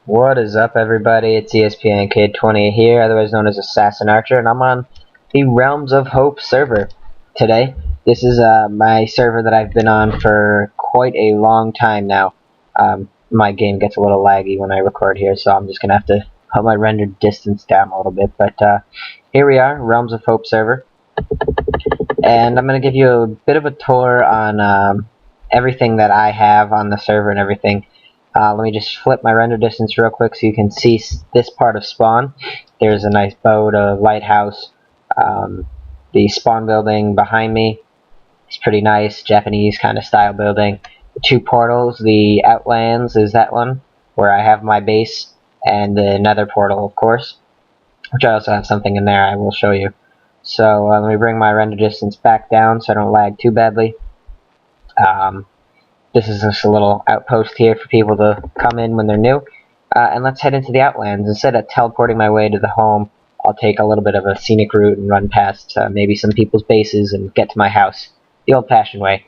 What is up, everybody? It's ESPN Kid 20 here, otherwise known as Assassin Archer, and I'm on the Realms of Hope server today. This is my server that I've been on for quite a long time now. My game gets a little laggy when I record here, so I'm just going to have to put my rendered distance down a little bit. But here we are, Realms of Hope server. And I'm going to give you a bit of a tour on everything that I have on the server and everything. Let me just flip my render distance real quick so you can see this part of spawn. There's a nice boat, a lighthouse, the spawn building behind me. It's pretty nice, Japanese kind of style building. The two portals, the Outlands is that one, where I have my base, and the Nether portal, of course, which I also have something in there I will show you. So let me bring my render distance back down so I don't lag too badly. This is just a little outpost here for people to come in when they're new. And let's head into the Outlands. Instead of teleporting my way to the home, I'll take a little bit of a scenic route and run past maybe some people's bases and get to my house. The old-fashioned way.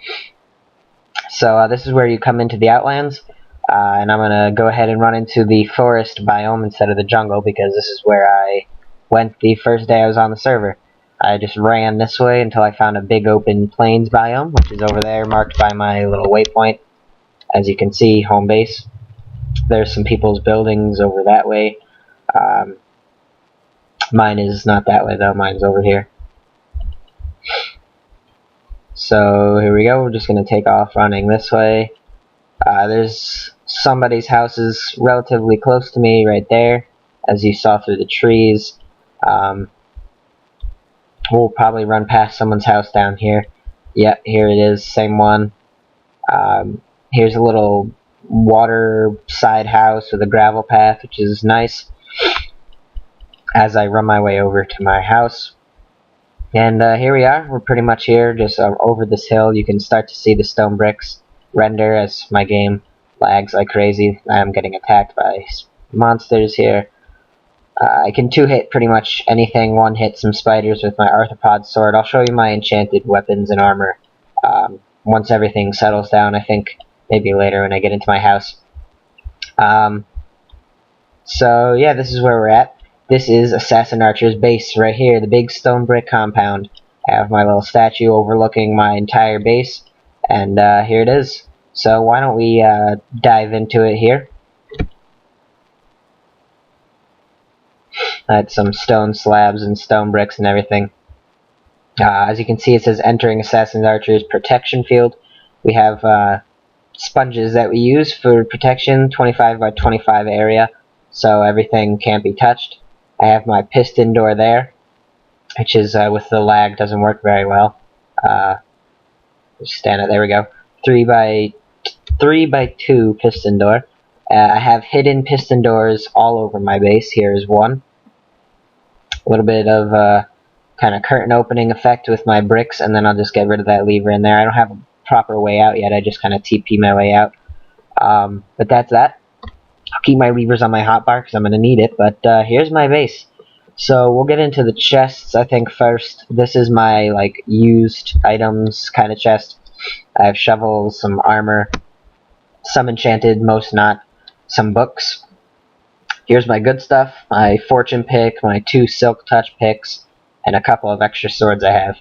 So this is where you come into the Outlands. And I'm going to go ahead and run into the forest biome instead of the jungle, because this is where I went the first day I was on the server. I just ran this way until I found a big open plains biome, which is over there, marked by my little waypoint. As you can see, home base. There's some people's buildings over that way. Mine is not that way though, mine's over here. So here we go, we're just going to take off running this way. There's somebody's houses relatively close to me right there, as you saw through the trees. We'll probably run past someone's house down here. Yep, here it is, same one. Here's a little water side house with a gravel path, which is nice, as I run my way over to my house. And here we are, we're pretty much here, just over this hill. You can start to see the stone bricks render as my game lags like crazy. I am getting attacked by monsters here. I can two-hit pretty much anything, one-hit some spiders with my arthropod sword. I'll show you my enchanted weapons and armor once everything settles down, I think maybe later when I get into my house. So yeah, this is where we're at. This is Assassin Archer's base right here, the big stone brick compound. I have my little statue overlooking my entire base, and here it is. So why don't we dive into it here. I had some stone slabs and stone bricks and everything. As you can see, it says entering Assassin Archer's protection field. We have sponges that we use for protection, 25 by 25 area, so everything can't be touched. I have my piston door there, which is with the lag doesn't work very well. Just stand it. There we go. 3 by 2 piston door. I have hidden piston doors all over my base. Here is one. A little bit of kind of curtain opening effect with my bricks, and then I'll just get rid of that lever in there. I don't have a proper way out yet. I just kind of TP my way out. But that's that. I'll keep my levers on my hotbar because I'm going to need it. But here's my base. So we'll get into the chests, I think, first. This is my like used items kind of chest. I have shovels, some armor, some enchanted, most not, some books. Here's my good stuff, my fortune pick, my 2 silk touch picks, and a couple of extra swords I have,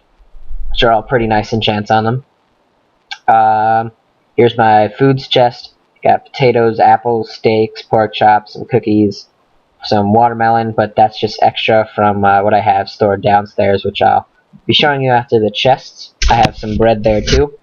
which are all pretty nice enchants on them. Here's my foods chest. Got potatoes, apples, steaks, pork chops, and cookies, some watermelon, but that's just extra from what I have stored downstairs, which I'll be showing you after the chests. I have some bread there too.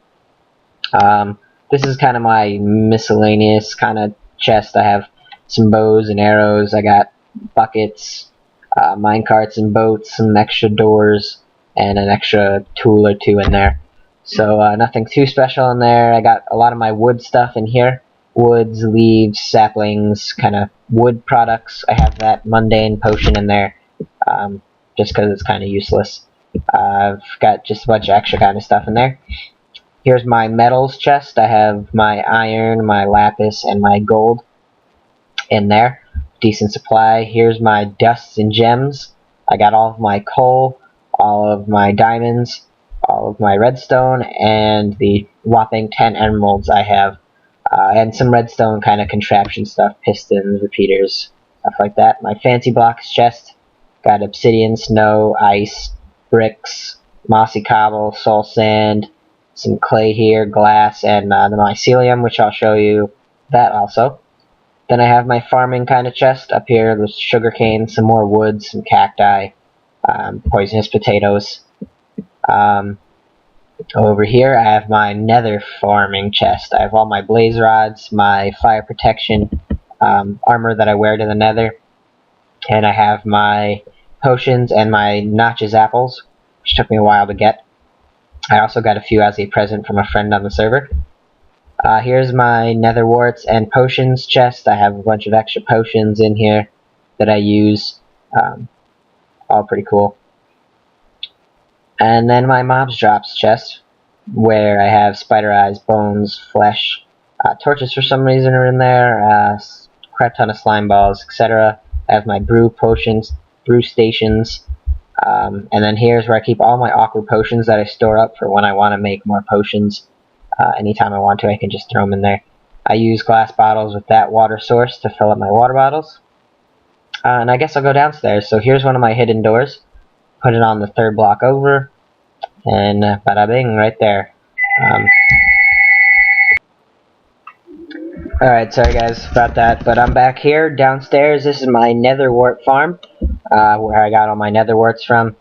This is kind of my miscellaneous kind of chest. I have some bows and arrows. I got buckets, minecarts and boats, some extra doors, and an extra tool or 2 in there. So nothing too special in there. I got a lot of my wood stuff in here. Woods, leaves, saplings, kind of wood products. I have that mundane potion in there, just because it's kind of useless. I've got just a bunch of extra kind of stuff in there. Here's my metals chest. I have my iron, my lapis, and my gold in there. Decent supply. Here's my dusts and gems. I got all of my coal, all of my diamonds, all of my redstone, and the whopping 10 emeralds I have. and some redstone kind of contraption stuff, pistons, repeaters, stuff like that. My fancy blocks chest got obsidian, snow, ice, bricks, mossy cobble, soul sand, some clay here, glass, and the mycelium, which I'll show you that also. Then I have my farming kind of chest up here with sugarcane, some more wood, some cacti, poisonous potatoes. Over here I have my nether farming chest. I have all my blaze rods, my fire protection armor that I wear to the nether, and I have my potions and my notches apples, which took me a while to get. I also got a few as a present from a friend on the server. Here's my nether warts and potions chest. I have a bunch of extra potions in here that I use. All pretty cool. And then my mobs drops chest, where I have spider eyes, bones, flesh, torches for some reason are in there, crap ton of slime balls, etc. I have my brew potions, brew stations, and then here's where I keep all my awkward potions that I store up for when I want to make more potions. Anytime I want to, I can just throw them in there. I use glass bottles with that water source to fill up my water bottles. And I guess I'll go downstairs. So here's one of my hidden doors. Put it on the third block over, and bada bing, right there. Alright, sorry guys about that, but I'm back here downstairs. This is my nether wart farm, where I got all my nether warts from.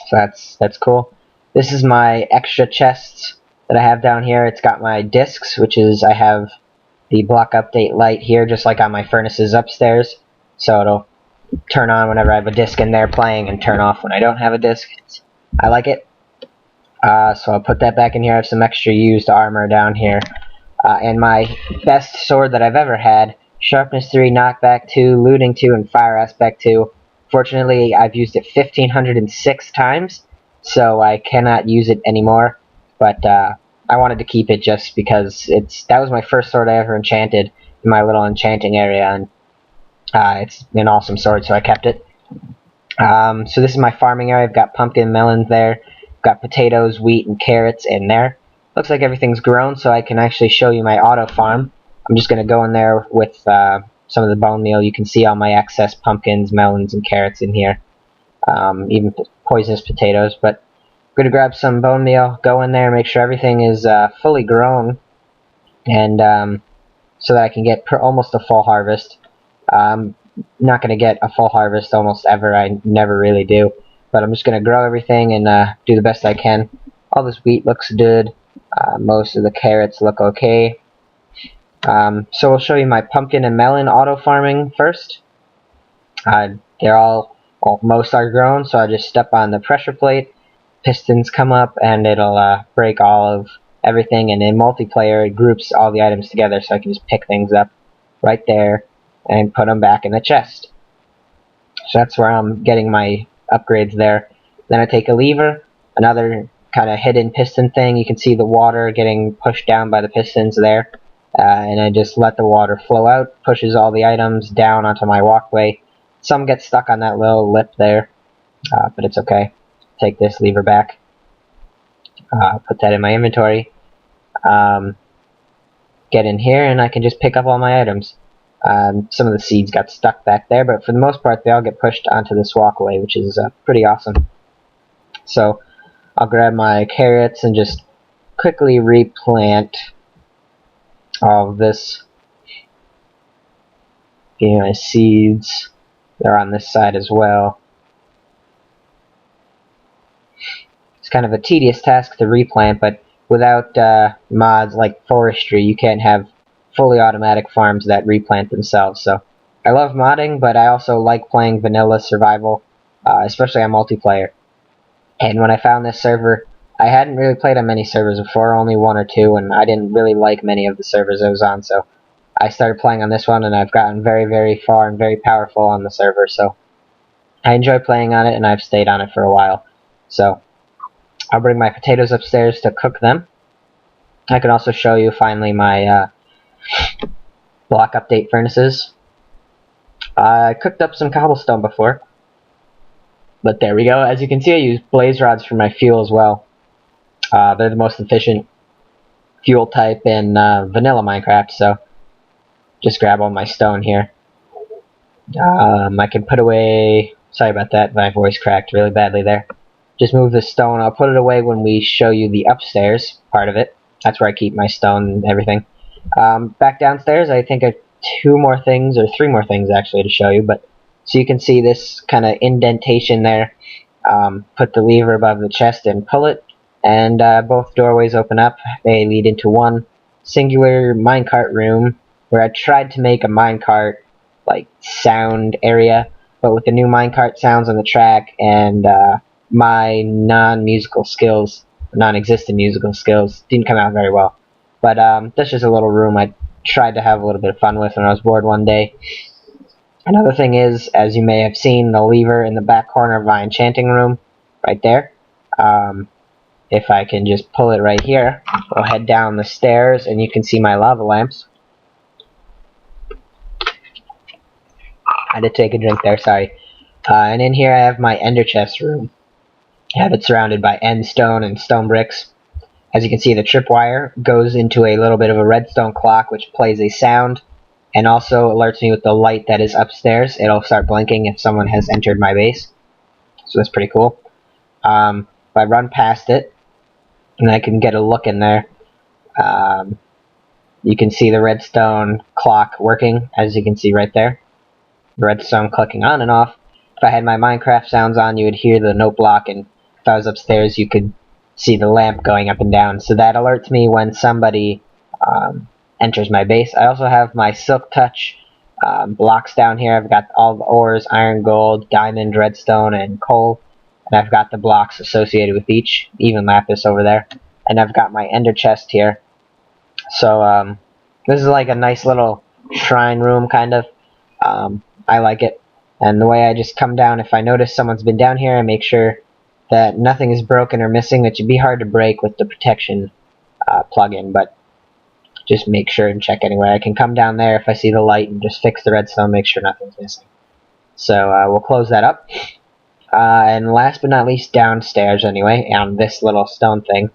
So that's cool. This is my extra chests that I have down here. It's got my discs, which is I have the block update light here, just like on my furnaces upstairs. So it'll turn on whenever I have a disc in there playing and turn off when I don't have a disc. I like it. So I'll put that back in here. I have some extra used armor down here. And my best sword that I've ever had, Sharpness 3, Knockback 2, Looting 2, and Fire Aspect 2. Fortunately, I've used it 1,506 times, so I cannot use it anymore. But I wanted to keep it just because that was my first sword I ever enchanted in my little enchanting area, and it's an awesome sword, so I kept it. So this is my farming area. I've got pumpkin, melons there. I've got potatoes, wheat, and carrots in there. Looks like everything's grown, so I can actually show you my auto farm. I'm just going to go in there with some of the bone meal. You can see all my excess pumpkins, melons, and carrots in here. Even poisonous potatoes. But I'm going to grab some bone meal, go in there, make sure everything is fully grown, and so that I can get almost a full harvest. I'm not going to get a full harvest almost ever. I never really do. But I'm just going to grow everything and do the best I can. All this wheat looks good. Most of the carrots look okay. So we'll show you my pumpkin and melon auto farming first. Most are grown, so I just step on the pressure plate. Pistons come up and it'll break all of everything, and in multiplayer it groups all the items together, so I can just pick things up right there and put them back in the chest. So that's where I'm getting my upgrades there. Then I take a lever, another kind of hidden piston thing. You can see the water getting pushed down by the pistons there, and I just let the water flow out, pushes all the items down onto my walkway. Some get stuck on that little lip there, but it's okay. Take this lever back, put that in my inventory, get in here, and I can just pick up all my items. Some of the seeds got stuck back there, but for the most part they all get pushed onto this walkway, which is pretty awesome. So I'll grab my carrots and just quickly replant all of this. Getting my seeds, they're on this side as well. It's kind of a tedious task to replant, but without mods like forestry, you can't have fully automatic farms that replant themselves. So I love modding, but I also like playing vanilla survival, especially on multiplayer. And when I found this server, I hadn't really played on many servers before, only one or two, and I didn't really like many of the servers I was on, so I started playing on this one, and I've gotten very, very far and very powerful on the server, so I enjoy playing on it, and I've stayed on it for a while. So I'll bring my potatoes upstairs to cook them. I can also show you finally my block update furnaces. I cooked up some cobblestone before, but there we go. As you can see, I use blaze rods for my fuel as well. They're the most efficient fuel type in vanilla Minecraft, so just grab all my stone here. I can put away, sorry about that, my voice cracked really badly there. Just move the stone, I'll put it away when we show you the upstairs part of it. That's where I keep my stone and everything. Back downstairs, I think I have 2 more things, or 3 more things actually to show you, but so you can see this kind of indentation there. Put the lever above the chest and pull it, and both doorways open up. They lead into one singular minecart room, where I tried to make a minecart like sound area, but with the new minecart sounds on the track and my non-existent musical skills didn't come out very well. But that's just a little room I tried to have a little bit of fun with when I was bored one day. Another thing is, as you may have seen, the lever in the back corner of my enchanting room, right there. If I can just pull it right here, we'll head down the stairs and you can see my lava lamps. I had to take a drink there, sorry. And in here I have my ender chest room. I have it surrounded by end stone and stone bricks. As you can see, the tripwire goes into a little bit of a redstone clock which plays a sound and also alerts me with the light that is upstairs. It'll start blinking if someone has entered my base. So that's pretty cool. If I run past it, and I can get a look in there, you can see the redstone clock working, as you can see right there. Redstone clicking on and off. If I had my Minecraft sounds on, you would hear the note block, and if I was upstairs, you could see the lamp going up and down. So that alerts me when somebody enters my base. I also have my Silk Touch blocks down here. I've got all the ores: iron, gold, diamond, redstone, and coal. And I've got the blocks associated with each, even lapis over there. And I've got my ender chest here. So this is like a nice little shrine room, kind of. I like it. And the way I just come down, if I notice someone's been down here, I make sure that nothing is broken or missing, which would be hard to break with the protection plugin, but just make sure and check anyway. I can come down there if I see the light and just fix the redstone, make sure nothing's missing. So we'll close that up. And last but not least, downstairs anyway, on this little stone thing.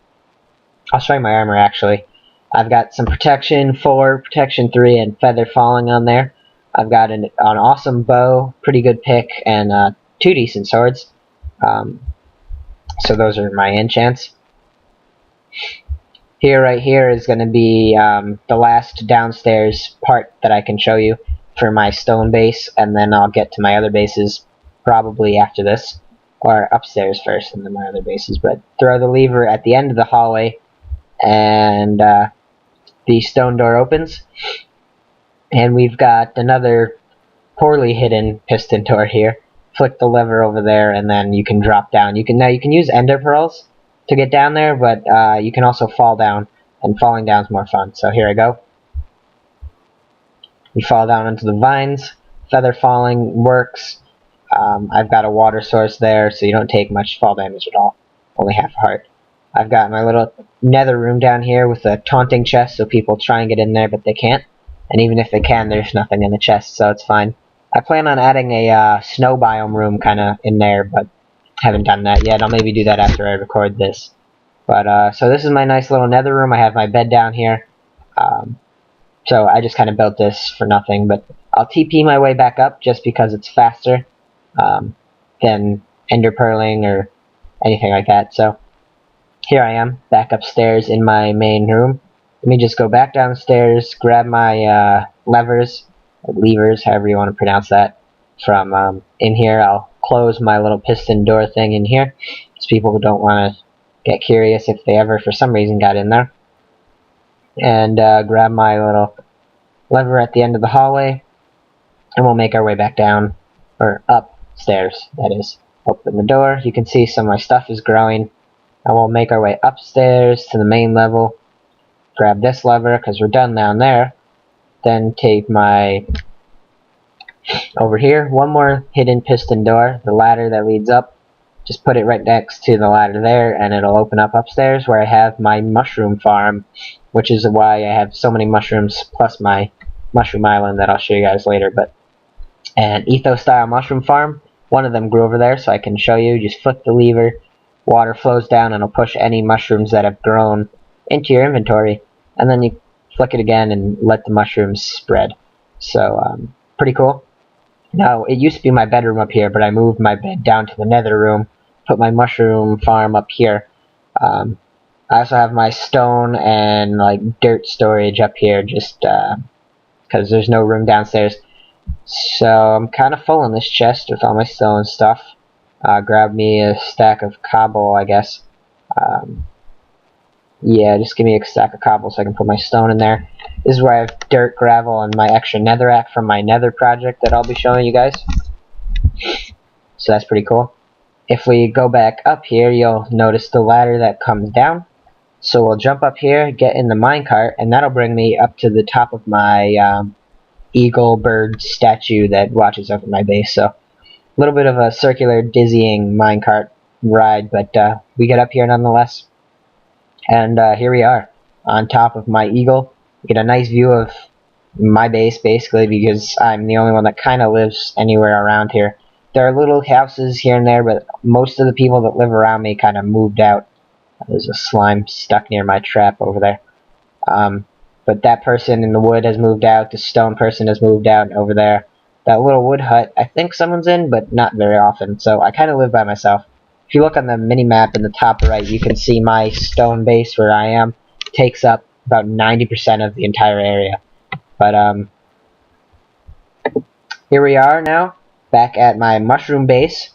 I'll show you my armor actually. I've got some protection 4, protection 3, and feather falling on there. I've got an awesome bow, pretty good pick, and 2 decent swords. So those are my enchants. Right here is going to be the last downstairs part that I can show you for my stone base, and then I'll get to my other bases probably after this, or upstairs first and then my other bases. But throw the lever at the end of the hallway, and the stone door opens. And we've got another poorly hidden piston door here. Flick the lever over there, and then you can drop down. You can use ender pearls to get down there, but you can also fall down, and falling down is more fun. So here I go. You fall down into the vines. Feather falling works. I've got a water source there, so you don't take much fall damage at all. Only half a heart. I've got my little nether room down here with a taunting chest, so people try and get in there, but they can't. And even if they can, there's nothing in the chest, so it's fine. I plan on adding a snow biome room kind of in there, but haven't done that yet. I'll maybe do that after I record this. But so this is my nice little nether room. I have my bed down here. So I just kind of built this for nothing, but I'll TP my way back up just because it's faster than ender pearling or anything like that. So here I am, back upstairs in my main room. Let me just go back downstairs, grab my levers, however you want to pronounce that, from in here. I'll close my little piston door thing in here, so people don't want to get curious if they ever, for some reason, got in there. And grab my little lever at the end of the hallway, and we'll make our way back down, or upstairs, that is. Open the door, you can see some of my stuff is growing, and we'll make our way upstairs to the main level. Grab this lever because we're done down there. Then take my over here, one more hidden piston door, the ladder that leads up. Just put it right next to the ladder there, and it'll open up upstairs where I have my mushroom farm, which is why I have so many mushrooms, plus my mushroom island that I'll show you guys later. But an ethos style mushroom farm, one of them grew over there, so I can show you. Just flick the lever, water flows down, and it'll push any mushrooms that have grown into your inventory. and then you flick it again and let the mushrooms spread. So pretty cool. Now, it used to be my bedroom up here, but I moved my bed down to the nether room, put my mushroom farm up here. I also have my stone and like dirt storage up here, just because there's no room downstairs. So I'm kind of full in this chest with all my stone stuff. Grab me a stack of cobble, I guess. Yeah, just give me a stack of cobble so I can put my stone in there. This is where I have dirt, gravel, and my extra netherrack from my nether project that I'll be showing you guys. So that's pretty cool. If we go back up here, you'll notice the ladder that comes down. So we'll jump up here, get in the minecart, and that'll bring me up to the top of my eagle bird statue that watches over my base. So a little bit of a circular, dizzying minecart ride, but we get up here nonetheless. And here we are, on top of my eagle. You get a nice view of my base, basically, because I'm the only one that kind of lives anywhere around here. There are little houses here and there, but most of the people that live around me kind of moved out. There's a slime stuck near my trap over there. But that person in the wood has moved out. The stone person has moved out over there. That little wood hut, I think someone's in, but not very often. So I kind of live by myself. If you look on the mini-map in the top right, you can see my stone base where I am takes up about 90% of the entire area. But here we are now, back at my mushroom base.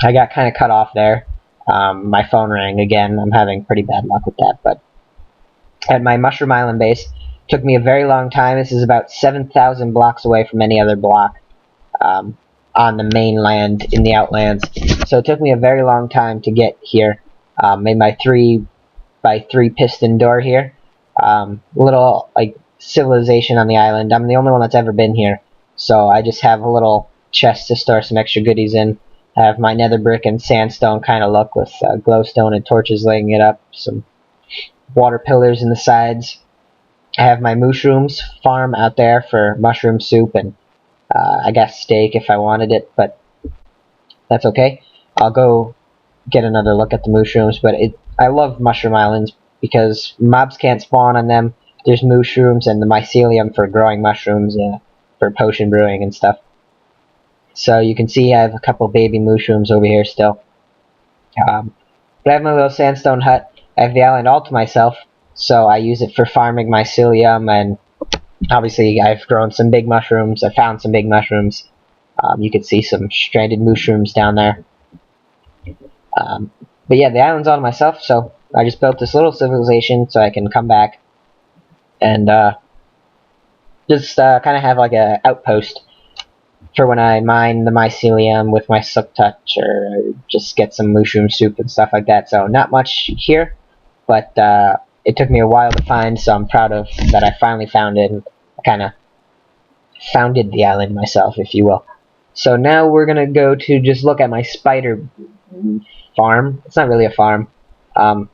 I got kind of cut off there. My phone rang again. I'm having pretty bad luck with that. But at my Mushroom Island base, took me a very long time. This is about 7,000 blocks away from any other block on the mainland in the Outlands. So it took me a very long time to get here. Made my 3x3 piston door here. Little like civilization on the island. I'm the only one that's ever been here, so I just have a little chest to store some extra goodies in. I have my nether brick and sandstone kind of look with glowstone and torches laying it up. Some water pillars in the sides. I have my mushrooms farm out there for mushroom soup and I guess steak if I wanted it, but that's okay. I'll go get another look at the mushrooms, but I love Mushroom Islands because mobs can't spawn on them. There's mushrooms and the mycelium for growing mushrooms for potion brewing and stuff. So you can see I have a couple baby mushrooms over here still. But I have my little sandstone hut. I have the island all to myself, so I use it for farming mycelium, and obviously I've grown some big mushrooms. I found some big mushrooms. You can see some stranded mushrooms down there. But yeah, the island's all to myself, so I just built this little civilization so I can come back and just kind of have like a outpost for when I mine the mycelium with my silk touch, or just get some mushroom soup and stuff like that. So not much here, but it took me a while to find, so I'm proud of that I finally found it, and I kind of founded the island myself, if you will. So now we're going to go to just look at my spider farm. It's not really a farm, and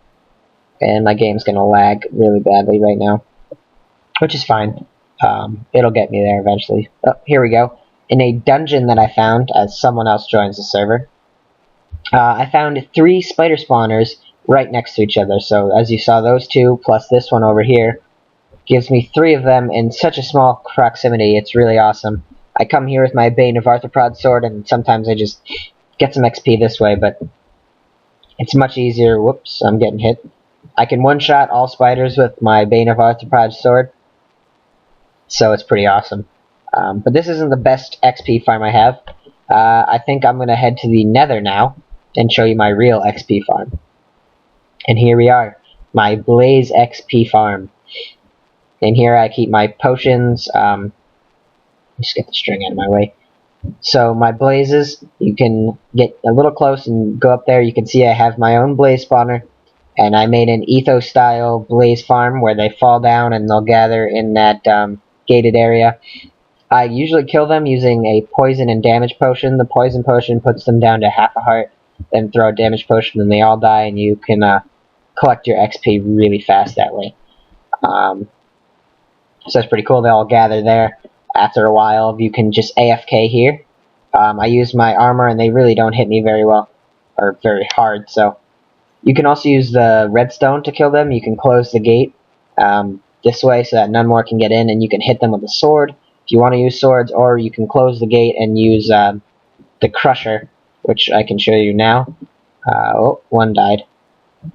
my game's going to lag really badly right now, which is fine. It'll get me there eventually. Oh, here we go. In a dungeon that I found as someone else joins the server, I found 3 spider spawners right next to each other. So as you saw, those 2 plus this one over here gives me 3 of them in such a small proximity. It's really awesome. I come here with my Bane of Arthropod sword, and sometimes I just get some XP this way, but it's much easier. Whoops, I'm getting hit. I can one-shot all spiders with my Bane of Arthropod sword, so it's pretty awesome. But this isn't the best XP farm I have. I think I'm going to head to the nether now and show you my real XP farm. And here we are, my Blaze XP farm. And here I keep my potions. Just get the string out of my way. So my blazes, you can get a little close and go up there. You can see I have my own blaze spawner. And I made an ethos style blaze farm where they fall down and they'll gather in that gated area. I usually kill them using a poison and damage potion. The poison potion puts them down to half a heart. Then throw a damage potion and they all die, and you can collect your XP really fast that way. So that's pretty cool. They all gather there. After a while, you can just AFK here. I use my armor and they really don't hit me very well, or very hard. So you can also use the redstone to kill them. You can close the gate this way so that none more can get in, and you can hit them with a sword if you want to use swords, or you can close the gate and use the crusher, which I can show you now. Oh, one died.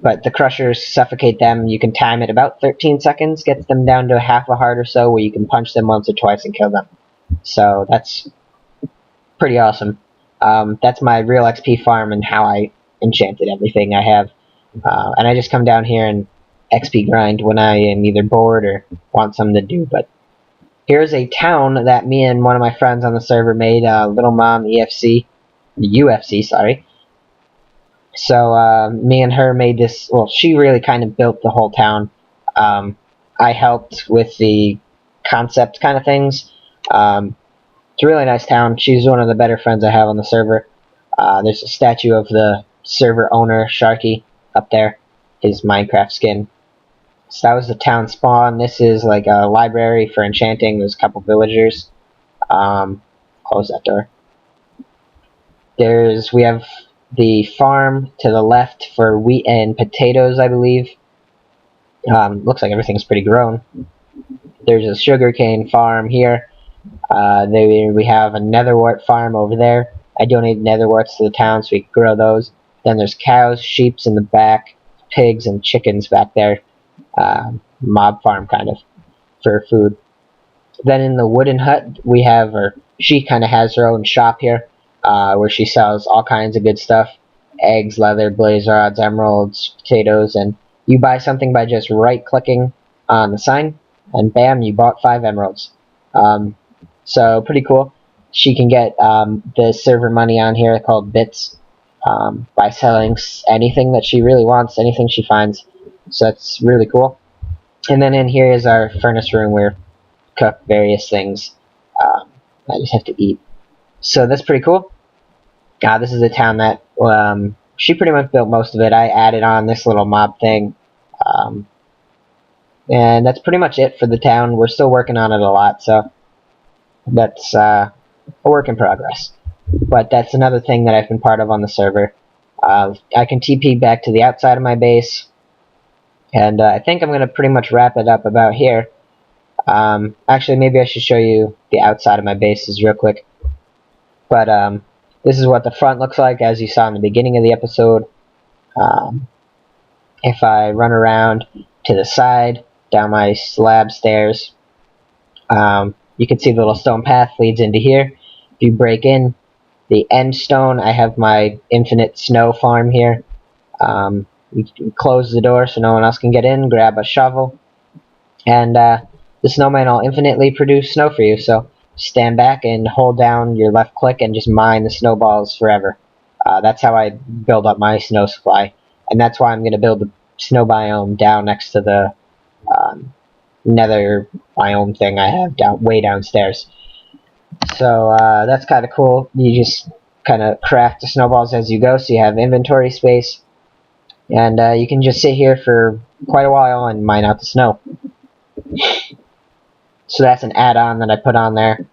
But the crushers suffocate them. You can time it about 13 seconds, gets them down to half a heart or so, where you can punch them once or twice and kill them. So that's pretty awesome. That's my real XP farm and how I enchanted everything I have. And I just come down here and XP grind when I am either bored or want something to do. But here's a town that me and one of my friends on the server made, Little Mom UFC, sorry. So me and her made this. Well, she really kind of built the whole town. I helped with the concept kind of things. It's a really nice town. She's one of the better friends I have on the server. There's a statue of the server owner, Sharky, up there. His Minecraft skin. So that was the town spawn. This is like a library for enchanting. There's a couple villagers. Close that door. We have the farm to the left for wheat and potatoes, I believe. Looks like everything's pretty grown. There's a sugarcane farm here. We have a netherwort farm over there. I donated netherworts to the town so we can grow those. Then there's cows, sheep in the back, pigs, and chickens back there. Mob farm kind of for food. Then in the wooden hut we have, or she kind of has her own shop here, where she sells all kinds of good stuff: eggs, leather, blaze rods, emeralds, potatoes, and you buy something by just right-clicking on the sign, and bam, you bought 5 emeralds. So pretty cool. She can get the server money on here called bits by selling anything that she really wants, anything she finds. So that's really cool. And then in here is our furnace room where we cook various things. I just have to eat. So that's pretty cool. This is a town that she pretty much built most of it. I added on this little mob thing. And that's pretty much it for the town. We're still working on it a lot, so that's a work in progress. But that's another thing that I've been part of on the server. I can TP back to the outside of my base, and I think I'm going to pretty much wrap it up about here. Actually, maybe I should show you the outside of my bases real quick. But this is what the front looks like, as you saw in the beginning of the episode. If I run around to the side, down my slab stairs, you can see the little stone path leads into here. If you break in the end stone, I have my infinite snow farm here. You can close the door so no one else can get in, grab a shovel, and the snowman will infinitely produce snow for you. So stand back and hold down your left click and just mine the snowballs forever. That's how I build up my snow supply, and that's why I'm going to build the snow biome down next to the nether biome thing I have way downstairs. So that's kind of cool. You just kind of craft the snowballs as you go, so you have inventory space, and you can just sit here for quite a while and mine out the snow. So that's an add-on that I put on there,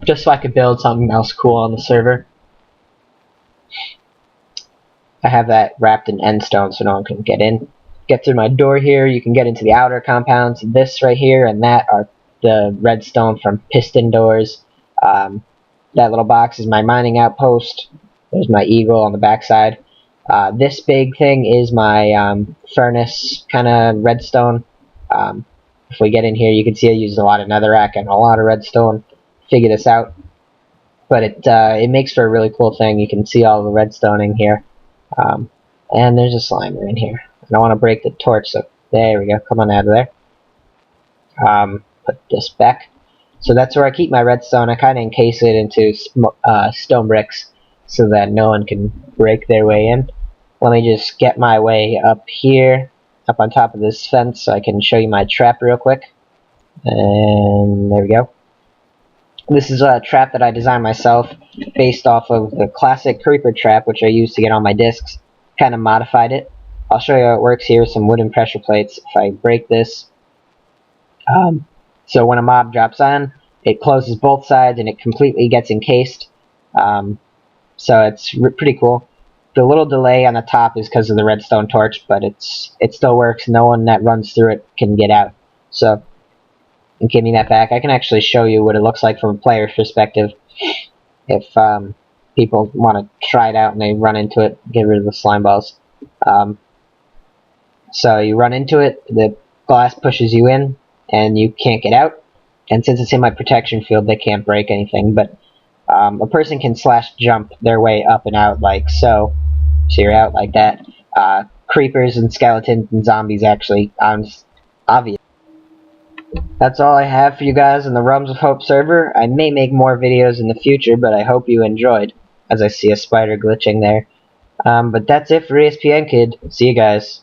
just so I could build something else cool on the server. I have that wrapped in end stone so no one can get in. Get through my door here, you can get into the outer compounds. This right here and that are the redstone from piston doors. That little box is my mining outpost. There's my eagle on the backside. This big thing is my furnace kind of redstone. If we get in here, you can see I used a lot of netherrack and a lot of redstone to figure this out. But it makes for a really cool thing. You can see all the redstoning here. And there's a slimer in here. And I want to break the torch, so there we go. Come on out of there. Put this back. So that's where I keep my redstone. I kind of encase it into stone bricks so that no one can break their way in. Let me just get my way up here, up on top of this fence, so I can show you my trap real quick. And there we go. This is a trap that I designed myself based off of the classic creeper trap, which I used to get on my discs. Kind of modified it. I'll show you how it works here with some wooden pressure plates. If I break this, so when a mob drops on, it closes both sides and it completely gets encased. So it's pretty cool. the little delay on the top is because of the redstone torch, but it still works. No one that runs through it can get out. So, give me that back. I can actually show you what it looks like from a player's perspective. If people want to try it out and they run into it, get rid of the slime balls. So you run into it, the glass pushes you in, and you can't get out. And since it's in my protection field, they can't break anything. But a person can slash jump their way up and out like so. So you're out like that. Creepers and skeletons and zombies actually obvious. That's all I have for you guys on the Realms of Hope server. I may make more videos in the future, but I hope you enjoyed. As I see a spider glitching there. But that's it for ESPN Kid. See you guys.